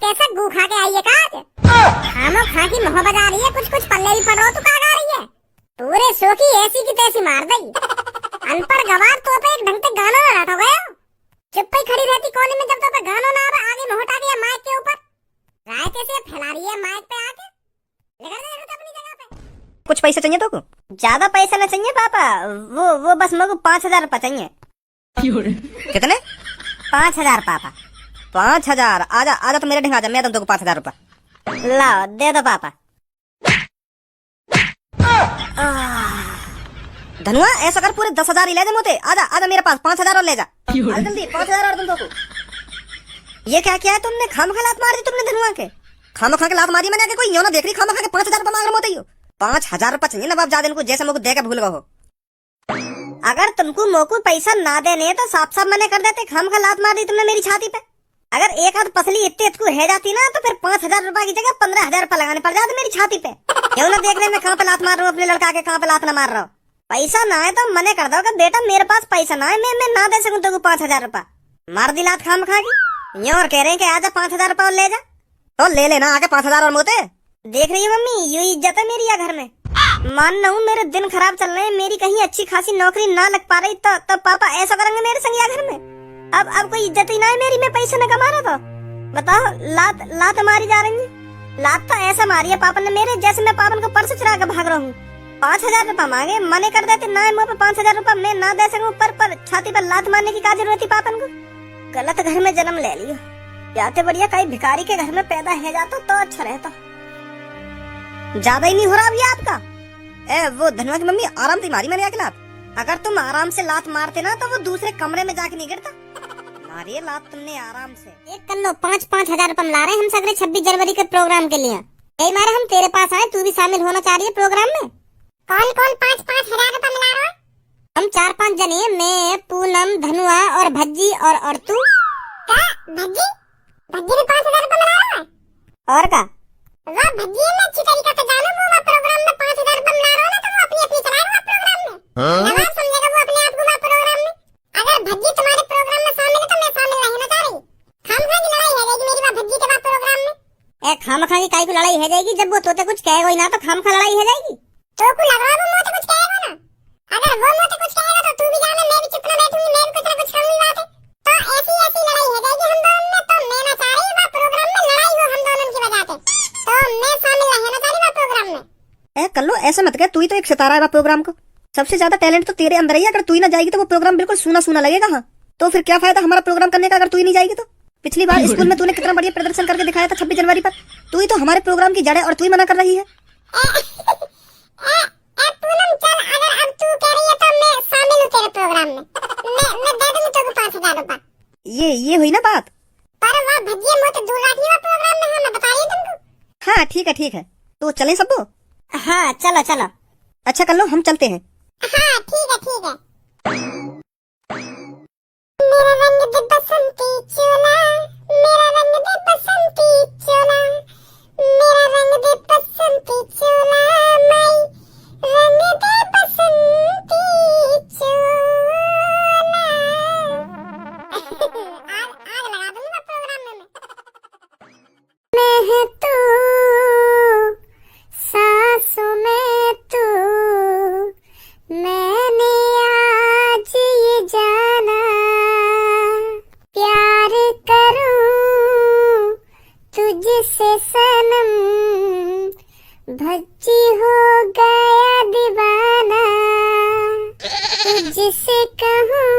कैसा गू खा के आई है काज? खामो खा की मोह बजा रही है, कुछ कुछ पल्ले भी पड़ो तो काग आ रही है। पूरे शो की ऐसी की तैसी मार दई। अनपढ़ गवार तो पे एक ढंग से गाना ना रहा गया। चुप ही खड़ी रहती कोने में, जब तो पे गाना ना आवे आगे मोहटा दिया माइक के ऊपर। राय कैसे फैला रही है माइक पे आके। लेकर अपनी जगह पे। कुछ पैसे चाहिए तो को? ज्यादा पैसा ना चाहिए पापा, वो बस मेरे को 5,000 रुपए चाहिए। कितने? 5,000 पापा। 5,000? आजा आजा तो मेरे ढंग आजा, मैं दूं तुमको 5,000 रुपए। लाओ दे दो पापा। धनुआ ऐसा कर, पूरे 10,000 ही ले जा मोते। आजा आजा मेरे पास 5,000 और ले जा। जल्दी 5,000 और दूं तुमको। ये क्या किया है तुमने? खामखा लात मार दी तुमने धनुआ के। खामखा के लात मारी मैंने आके, कोई यो ना देख रही खामखा के 5,000 रुपए मांग रहे मोते। 5,000 रुपए चाहिए ना बाप, जा इनको जैसे मुझको दे के भूल गए हो। अगर तुमको मोकू पैसा ना देने तो साफ साफ मने कर देते। खामखा लात मार दी तुमने मेरी छाती पे। अगर एक हाथ पसली इतने को है जाती ना तो फिर 5,000 रुपए की जगह 15,000 रुपए लगाने पड़ जाते मेरी छाती पे। क्यों ना देख रहे मैं कहाँ पे लात मार रहा हूँ अपने लड़का के, कहाँ पे लात ना मार रहा हूँ। पैसा ना है तो मने कर दो कि बेटा मेरे पास पैसा ना है, मैं ना दे सकूं तो 5,000 रुपए। मार दी लात खामखा की। ये और कह रहे हैं कि आजा 5,000 रुपए और ले जा, तो ले लेना आके 5,000 और मोते। देख रही है मम्मी यू इज्जत है मेरी या घर में। मान हूँ मेरे दिन खराब चल रहे हैं, मेरी कहीं अच्छी खासी नौकरी ना लग पा रही तो पापा ऐसा करेंगे मेरे संग या घर में। अब कोई इज्जत ही ना है मेरी, मैं पैसे न कमा रहा था। बताओ लात मारी जा रही है। लात तो ऐसा मारी है पापा ने मेरे, जैसे मैं पापन को पर्स चुरा के भाग रहा हूँ। 5,000 रुपए मांगे, मने कर देते ना है मुँह पे 5,000 रुपए मैं ना दे सकूं, पर छाती पर लात मारने की क्या जरूरत थी पापन को। गलत घर में जन्म ले लियो, जाते बढ़िया कहीं भिखारी के घर में पैदा है जाता तो अच्छा रहता। ज्यादा ही नहीं हो रहा अभी आपका? वो धनुआ की मम्मी आराम से मारी मैंने आके लात। अगर तुम आराम से लात मारते ना तो वो दूसरे कमरे में जाके नहीं गिरता। मारिए लात तुमने आराम से। एक कन्नो 5,000 रुपए ला रहे हैं हम सगरे 26 जनवरी के प्रोग्राम के लिए। कई मारे हम तेरे पास आए, तू भी शामिल होना चाह रही है प्रोग्राम में। कौन 5,000 रुपए मिला रहा है? हम 4-5 जने, मैं, पूनम, धनुआ और भज्जी और तू। क्या भज्जी ने 5,000 रुपए मिला रहा है? और का वाह भज्जी ने अच्छी तरीके से जाना वो प्रोग्राम में 5,000 रुपए मिला रहा है ना, तो वो अपनी चला रहा है प्रोग्राम में। नवाब समझेगा वो अपने आप को प्रोग्राम में। अगर भज्जी तुम्हारे प्रोग्राम में शामिल है तो मैं शामिल रहना चाह रही। खामखा की लड़ाई है जाएगी मेरी भज्जी के बाद प्रोग्राम में। खामखा की काई की लड़ाई है जाएगी, जब वो तोते कुछ कहेगा ही ना तो खामखा लड़ाई है जाएगी। तो को लग रहा है वो मोते कुछ कहेगा ना। अगर वो मोते कुछ कहेगा तो तू भी जाना, मैं भी चुप ना बैठूंगी, मैं भी कुछ ना कुछ कहूंगी बात है। तो ऐसी लड़ाई है जाएगी हम दोनों में। तो मैं ना चाह रही वो प्रोग्राम में लड़ाई हो हम दोनों की वजह से, तो मैं शामिल रहना चाह रही वो प्रोग्राम में। कल्लो ऐसा मत कह, तू ही तो एक सितारा है प्रोग्राम को। सबसे ज्यादा टैलेंट तो तेरे अंदर ही है। अगर तू ही ना जाएगी तो वो प्रोग्राम बिल्कुल सूना सूना लगेगा। हाँ तो फिर क्या फायदा हमारा प्रोग्राम करने का अगर तू ही नहीं जाएगी तो। पिछली बार स्कूल में तूने कितना बढ़िया प्रदर्शन करके दिखाया था 26 जनवरी पर। तू ही तो हमारे प्रोग्राम की जड़ है और तू ही मना कर रही है। पूनम चल, अगर अब तू कह रही है तो मैं शामिल हूं तेरे प्रोग्राम में। मैं दे दूंगी तुमको 5,000 रुपए। ये हुई ना बात। पर वह भज्जी मुझे दूर रखी है प्रोग्राम में। मैं बता रही हूं तुमको। हाँ ठीक है तो चलें सबको। हाँ चलो। अच्छा कल्लो हम चलते हैं। हाँ ठीक है। मेरा रंग दे बसंती चोला, मेरा रंग दे बसंती चोला, मेरा रंग दे बसंती चोला, मैं रंग दे बसंती चोला। आग लगा दूंगी मैं प्रोग्राम में। मैं तू सांसों में तू, मैंने आज ये जाना, प्यार करूं तुझसे सनम, भज्जी हो गया दीवाना, तुझसे कहूं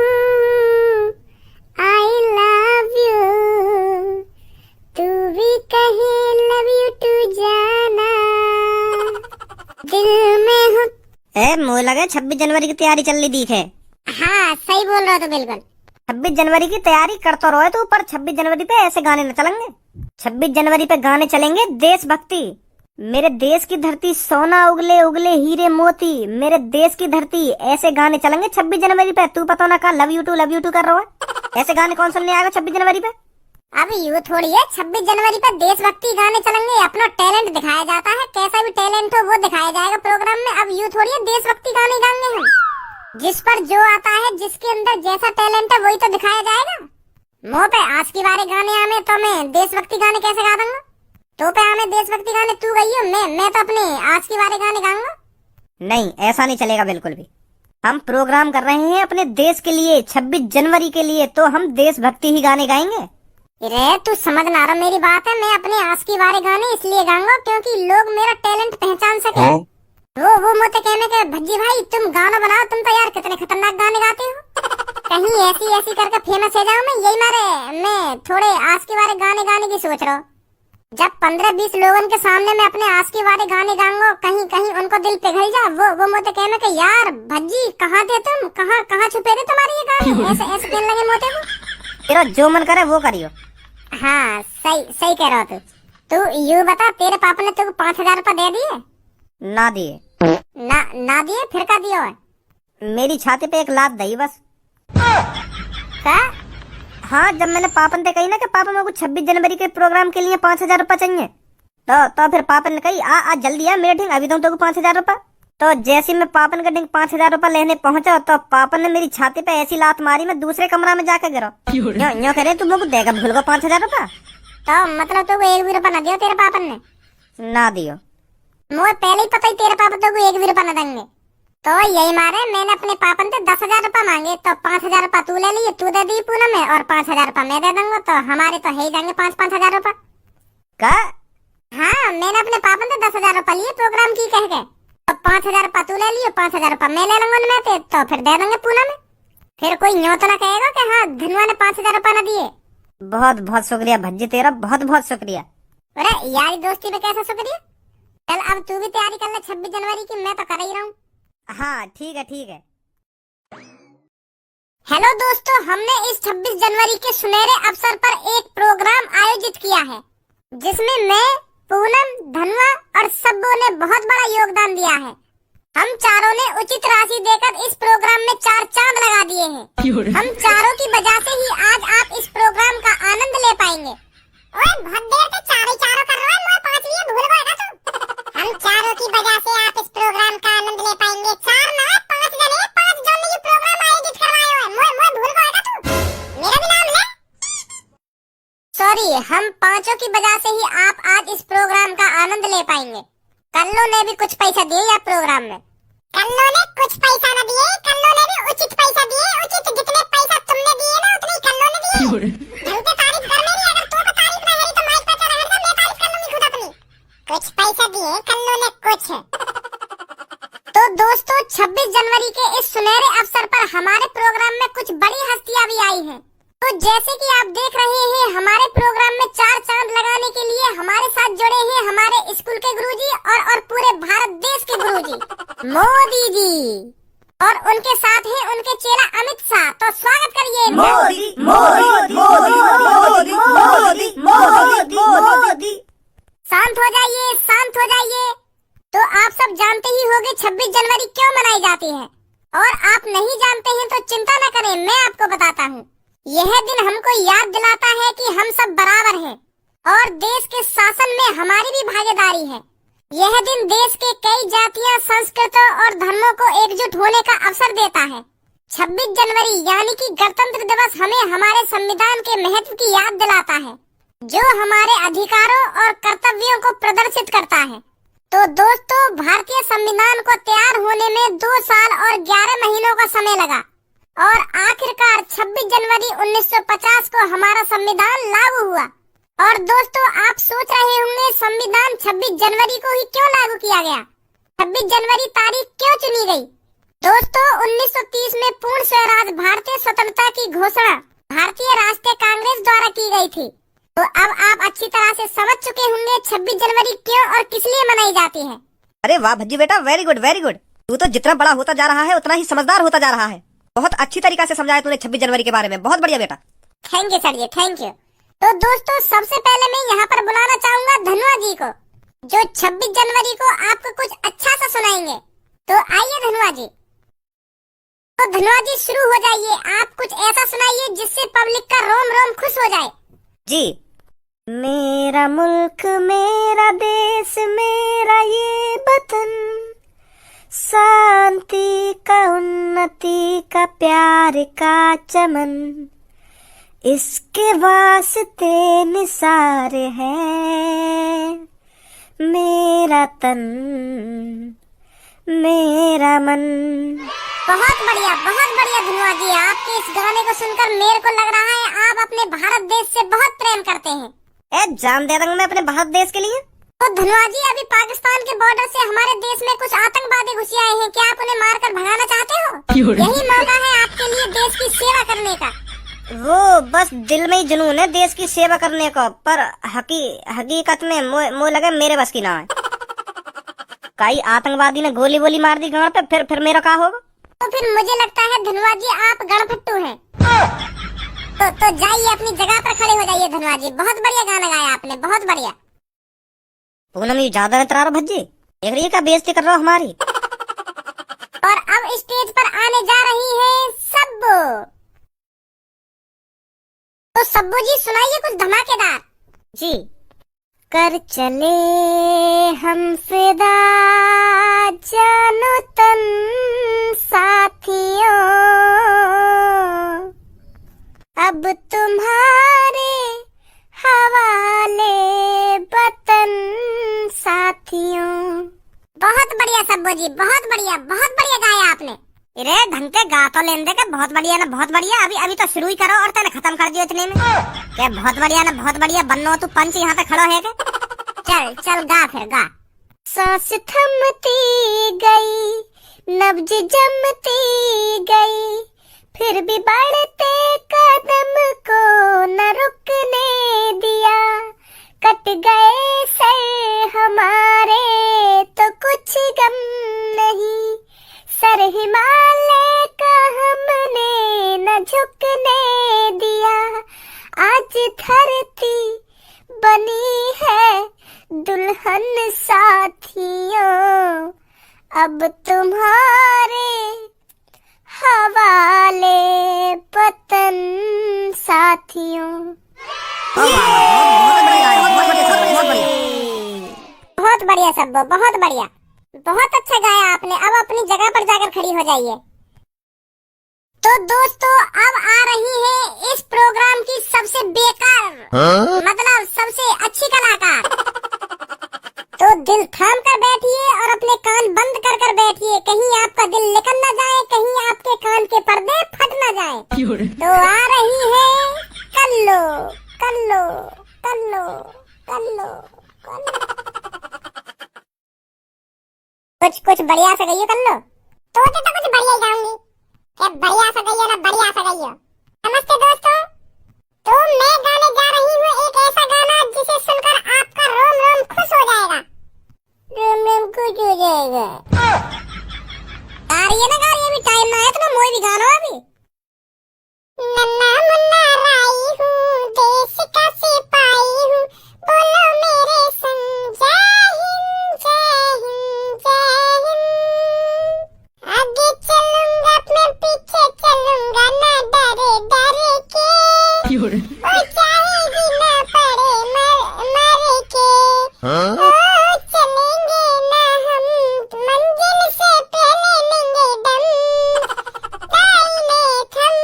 आई लव यू, तू भी कहे लव यू टू जाना, दिल में हो। मुझे लगा 26 जनवरी की तैयारी चल रही दिखे। हाँ सही बोल रहा हो तो बिल्कुल। 26 जनवरी की तैयारी करता रहो तो, पर 26 जनवरी पे ऐसे गाने न चलेंगे। 26 जनवरी पे गाने चलेंगे देशभक्ति। मेरे देश की धरती सोना उगले उगले हीरे मोती, मेरे देश की धरती, ऐसे गाने चलेंगे 26 जनवरी पे। तू पता ना कहा लव यू टू कर रहा है। ऐसे गाने कौन सुनने आएगा 26 जनवरी पे? अभी यू थोड़ी है, 26 जनवरी पर देशभक्ति गाने चलेंगे। अपना टैलेंट दिखाया जाता है, कैसा भी टैलेंट हो वो दिखाया जाएगा प्रोग्राम में। अब यू थोड़ी है देशभक्ति गाने गाएंगे हम। जिस पर जो आता है, जिसके अंदर जैसा टैलेंट है वही तो दिखाया जाएगा। मुंह पे आज की बारी गाने आमे तो मैं देशभक्ति गाने कैसे गा दूंगा? तो पे आमे देशभक्ति गाने तू गई हो, मैं तो अपने आज की बारी गाने गाऊंगा। नहीं, ऐसा नहीं चलेगा बिल्कुल भी। हम प्रोग्राम कर रहे हैं अपने देश के लिए, 26 जनवरी के लिए, तो हम देशभक्ति ही गाने गाएंगे। रे तू समझ ना रहा मेरी बात है। मैं अपने आज की बारी गाने इसलिए गाऊंगा क्योंकि लोग मेरा टैलेंट पहचान सके। वो मुझे कहने के भज्जी भाई तुम गाना बनाओ, तुम तो यार कितने खतरनाक गाने गाते हो। कहीं ऐसी करके फेमस हो जाऊं मैं, यही मारे मैं थोड़े आज की बारी गाने गाने की सोच रहा हूँ। जब 15-20 लोगों के सामने मैं अपने आज की बारी गाने गाऊंगा, कहीं कहीं उनको दिल पिघल जा। वो मुझे कहने के यार भज्जी कहाँ थे तुम, कहाँ छुपे थे तुम्हारे ये गाने, ऐसे कहने लगे मोते को। तेरा जो मन करे वो करियो। हाँ सही कह रहा हो तू यूँ बता, तेरे पापा ने तुझको 5,000 रुपए दे दिए? ना दिए। ना दिए, फिर का दिया है? मेरी छाती पे एक लात दई बस। क्या? हाँ, जब मैंने पापन से कही ना कि पापा मेरे को 26 जनवरी के प्रोग्राम के लिए 5,000 रुपए चाहिए, तो फिर पापन ने कही आ जल्दी आ मेरे ढिंग, अभी दूं तेको 5,000 रुपए। तो जैसे मैं पापन का ढिंग 5,000 रुपए लेने पहुंचा, तो पापन ने मेरी छाती पे ऐसी लात मारी मैं दूसरे कमरा में जाकर गिरा। यूं कह रहे तू मुझको देगा भूल गो 5,000 रुपए। तो मतलब तुमको 1 भी रुपया न दियो तेरे पापन ने? ना दियो। मुझे पहले ही पता ही तेरे पापा तुमको 1 भी रुपया न देंगे। तो यही मारे मैंने अपने पापन से 10,000 रुपए मांगे, तो 5,000 रुपए तू ले लिए, तू दे दी पूनम में, और 5,000 रुपए मैं दे दूंगा, तो हमारे तो है ही जाएंगे 5,000 रुपए। का? हाँ, मैंने अपने पापन से 10,000 रुपए लिए प्रोग्राम की कह के, तो 5,000 रुपए तू ले लियो, 5,000 रुपए मैं ले लूंगा उनमें से, तो फिर दे देंगे पूनम में। फिर कोई यूं तो ना कहेगा कि हाँ धनुआ ने 5,000 रुपए न दिए। बहुत बहुत शुक्रिया भज्जी तेरा, बहुत बहुत शुक्रिया। अरे यारी दोस्ती में कैसा शुक्रिया? चल अब तू भी तैयारी कर ले 26 जनवरी की, मैं तो कर ही रहा हूँ। हाँ ठीक है। हेलो दोस्तों, हमने इस 26 जनवरी के सुनहरे अवसर पर एक प्रोग्राम आयोजित किया है, जिसमें मैं, पूनम, धनुआ और सब्बू ने बहुत बड़ा योगदान दिया है। हम चारों ने उचित राशि देकर इस प्रोग्राम में 4 चांद लगा दिए हैं। हम चारों की वजह से ही आज आप इस प्रोग्राम का आनंद ले पाएंगे। ओए बहुत देर से चारों कर रहा है, मुझे 5 भूल गया तू। हम चारों की वजह से आप इस प्रोग्राम का आनंद ले पाएंगे। 4 ना 5 जने, 5 जन ने ये प्रोग्राम आयोजित करवाया है। मुझे भूल गया तू, मेरा भी नाम ले। सॉरी, हम 5 की वजह से ही आप आज इस प्रोग्राम का आनंद ले पाएंगे। कल्लो ने भी कुछ पैसा दिए या प्रोग्राम में? कल्लो ने कुछ पैसा न दिए, कल्लो ने भी उचित पैसा दिए। उचित जितने पैसा तुमने दिए ना उतने ही कल्लो ने दिए। ढंग से तारीफ कर मेरी, अगर तू तो तारीफ ना करी तो माइक पर चढ़ा रहता, मैं तारीफ कर लूंगी खुद अपनी। कुछ पैसा दिए कल्लो ने कुछ। तो दोस्तों 26 जनवरी के इस सुनहरे अवसर पर हमारे प्रोग्राम में कुछ बड़ी हस्तियां भी आई हैं। तो जैसे कि आप देख रहे हैं, हमारे प्रोग्राम में 4 चांद लगाने के लिए हमारे साथ जुड़े हैं हमारे स्कूल के गुरुजी और पूरे भारत देश के गुरुजी मोदी जी, और उनके साथ हैं उनके चेला अमित शाह। तो स्वागत करिए मोदी मोदी मोदी मोदी मोदी मोदी। शांत हो जाइए, शांत हो जाइए। तो आप सब जानते ही होंगे 26 जनवरी क्यों मनाई जाती है, और आप नहीं जानते हैं तो चिंता न करें, मैं आपको बताता हूँ। यह दिन हमको याद दिलाता है कि हम सब बराबर हैं और देश के शासन में हमारी भी भागीदारी है। यह दिन देश के कई जातियां, संस्कृतियों और धर्मों को एकजुट होने का अवसर देता है। 26 जनवरी यानी कि गणतंत्र दिवस हमें हमारे संविधान के महत्व की याद दिलाता है, जो हमारे अधिकारों और कर्तव्यों को प्रदर्शित करता है। तो दोस्तों, भारतीय संविधान को तैयार होने में 2 साल और 11 महीनों का समय लगा, और आखिरकार 26 जनवरी 1950 को हमारा संविधान लागू हुआ। और दोस्तों, आप सोच रहे होंगे संविधान 26 जनवरी को ही क्यों लागू किया गया, 26 जनवरी तारीख क्यों चुनी गई? दोस्तों, 1930 में पूर्ण स्वराज भारतीय स्वतंत्रता की घोषणा भारतीय राष्ट्रीय कांग्रेस द्वारा की गई थी। तो अब आप अच्छी तरह से समझ चुके होंगे 26 जनवरी क्यों और किस लिए मनाई जाती है। अरे वाह भज्जी बेटा, वेरी गुड वेरी गुड। तू तो जितना बड़ा होता जा रहा है उतना ही समझदार होता जा रहा है। बहुत अच्छी तरीका से समझाया तूने 26 जनवरी के बारे में, बहुत बढ़िया बेटा। Thank you sir ji, thank you. तो दोस्तों, सबसे पहले मैं यहाँ पर बुलाना चाहूंगा धनुआ जी को, जो 26 जनवरी को आपको कुछ अच्छा सा सुनाएंगे। तो आइए धनुआ जी। तो धनुआ जी शुरू हो जाइए, आप कुछ ऐसा सुनाइए जिससे पब्लिक का रोम रोम खुश हो जाए। जी। मेरा मुल्क मेरा देश मेरा ये वतन, शांति का उन्नति का प्यार का चमन, इसके वास्ते निसार है मेरा तन मेरा मन। बहुत बढ़िया धन्यवाद जी। आपके इस गाने को सुनकर मेरे को लग रहा है आप अपने भारत देश से बहुत प्रेम करते हैं। जान दे दूंगा मैं अपने भारत देश के लिए। तो धन्यवाद जी, अभी पाकिस्तान के बॉर्डर से हमारे देश में कुछ आतंकवादी घुस आए हैं, क्या आप उन्हें मारकर भगाना चाहते हो? यही मौका है आपके लिए देश की सेवा करने का। वो बस दिल में ही जुनून है देश की सेवा करने का, पर हकीकत में मुझे लगे मेरे बस की ना है। कई आतंकवादी ने गोली वोली मार दी गांव पे, फिर मेरा क्या होगा? तो फिर मुझे लगता है धन्यवाद जी आप गणफट्टू हैं। तो जाइए अपनी जगह पर खड़े हो जाइए धन्यवाद जी। बहुत बढ़िया गाना गाया आपने, बहुत बढ़िया। पूनम ये ज्यादा इतरार भज्जी देख रही है क्या बेइज्जती कर रहा हो हमारी। और अब स्टेज पर आने जा रही है सब्बू। तो सब्बू जी सुनाइए कुछ धमाकेदार। जी। कर चले हम फिदा जानो तन साथियों, अब तुम्हारे हवाले वतन साथियों। बहुत बढ़िया सब्बू जी, बहुत बढ़िया गाया आपने। अरे ढंग के गा तो लेने दे के बहुत बढ़िया ना, बहुत बढ़िया। अभी तो शुरू ही करो और तने खत्म कर दियो इतने में। क्या बहुत बढ़िया ना, बहुत बढ़िया। बन्नो तू पंच यहाँ पे खड़ो है के? चल गा फिर गा। सांस थमती गई, नब्ज जमती गई, फिर भी बढ़ते कदम को न रुकने दिया। कट गए सर हमारे तो कुछ गम नहीं, सर हिमालय का हमने न झुकने दिया। आज धरती बनी है दुल्हन साथियों, अब तुम्हारे हवाले वतन साथियों। बहुत बढ़िया सब्बू, बहुत बढ़िया, बहुत अच्छा गाया आपने। अब अपनी जगह पर जाकर खड़ी हो जाइए। तो दोस्तों अब आ रही है इस प्रोग्राम की सबसे बेकार मतलब सबसे अच्छी कलाकार। तो दिल थाम कर बैठिए और अपने कान बंद कर कर बैठिए, कहीं आपका दिल निकल न जाए, कहीं आपके कान के पर्दे फट न जाए। तो आ रही है कल्लो कल्लो कल्लो कल्लो कल्लो। कुछ बढ़िया से गइयो कल्लो। तो कुछ बढ़िया ही गाऊंगी। क्या बढ़िया सा गइयो ना, बढ़िया सा गइयो। नमस्ते दोस्तों, तो मैं गाने जा रही हूँ एक ऐसा गाना जिसे सुनकर आपका रोम रोम खुश हो जाएगा। रोम रोम खुश हो जाएगा। गा रही है ना, गा रही है। अभी टाइम ना है तो ना मोई भी गाना अभी। नन्ना मुन्ना राई हूँ, देश का सिपाही हूँ, बोलो मेरे संग जय हिंद जय हिंद जय हिंद। आगे चलूंगा मैं पीछे चलूंगा ना डरे डरे के, ओ चाहे भी ना पड़े मर के। ओ चलेंगे ना हम मंजिल से पहले लेंगे दम, दाहिने थम।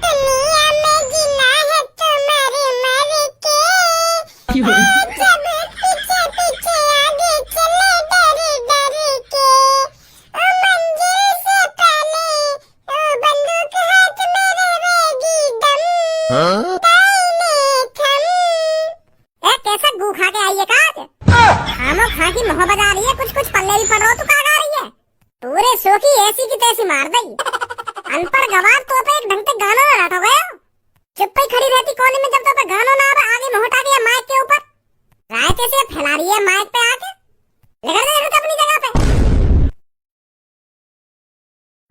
दुनिया में जीना है तुम्हारे मर के, ओ जब पीछे पीछे आगे चले डरे डरे के। ओ मंजिल से पहले ओ बंदूक हाथ में रहेगी दम, दाहिने थम। कैसा गू खा के आई है काज? खामो खा की मोह बजा रही है, कुछ पल्ले भी पड़ रहा तू का गा रही है? पूरे शो की ऐसी की तैसी मार दई। अनपढ़ गवार तो पे एक ढंग से गाना ना रट हो गया। चुप ही खड़ी रहती कोने में जब तो पे गाना ना आवे, आगे मुंह उठा के माइक के ऊपर राय कैसे फैला रही है माइक पे आके। लगा दे अपनी जगह पे।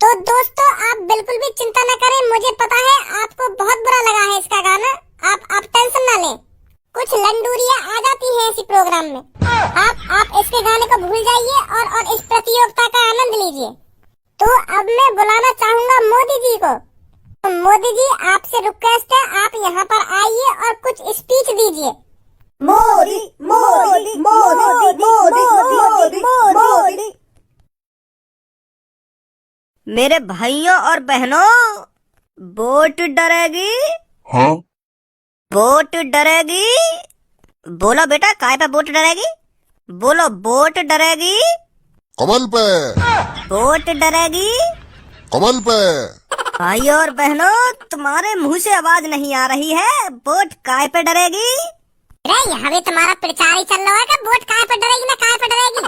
तो दोस्तों आप बिल्कुल भी चिंता न करें, मुझे पता है आपको बहुत बुरा लगा है इसका गाना। आप टेंशन ना लें, कुछ लंडूरियां आ जाती हैं इसी प्रोग्राम में। आप इसके गाने को भूल जाइए और इस प्रतियोगिता का आनंद लीजिए। तो अब मैं बुलाना चाहूंगा मोदी जी को। तो मोदी जी आपसे रिक्वेस्ट है, आप यहाँ पर आइए और कुछ स्पीच दीजिए। मोदी मोदी मोदी मोदी मोदी मोदी। मेरे भाइयों और बहनों, वोट डरेगी, हाँ? वोट डरेगी। बोलो बेटा, काय पे वोट डरेगी? बोलो, वोट डरेगी, कमल पे, वोट डरेगी। कमल पे। भाई और बहनों, तुम्हारे मुंह से आवाज नहीं आ रही है, वोट काय पे डरेगी? अरे यहाँ भी तुम्हारा प्रचार ही चल रहा है कि वोट काय पे डरेगी ना काय पे डरेगी।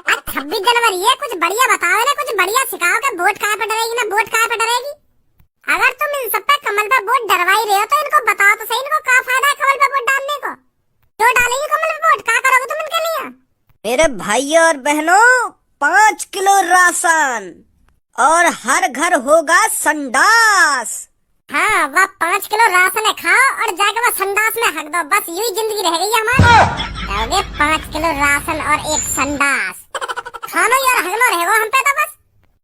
आज 26 जनवरी है, कुछ बढ़िया बताओ ना, कुछ बढ़िया सिखाओ कि वोट काय पे डरेगी ना वोट काय पे डरेगी। अगर तुम इन सब पे कमल पे वोट डरवा ही रहे हो तो इनको बताओ तो सही, इनको क्या फायदा है कमल पे वोट डालने को। क्यों डालेंगे कमल पे वोट, क्या करोगे तुम इनके लिए? मेरे भाई और बहनों, 5 किलो राशन और हर घर होगा संडास। हाँ, वह 5 किलो राशन है, खाओ और जाके वह संडास में हक दो, बस यूं ही जिंदगी रह गई हमारी। खाओगे 5 किलो राशन और एक संडास, खानो और हगनो रहेगा हम पे तो बस।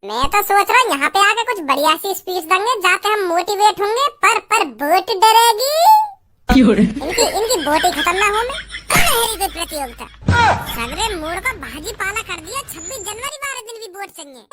मैं तो सोच रहा हूँ यहाँ पे आके कुछ बढ़िया सी स्पीच देंगे, जाते हम मोटिवेट होंगे। पर वोट डरेगी, इनकी इनकी वोट ही खत्म ना हो में प्रतियोगिता। सगरे मोड़ को भाजी पाला कर दिया, 26 जनवरी 12 दिन भी वोट चाहिए।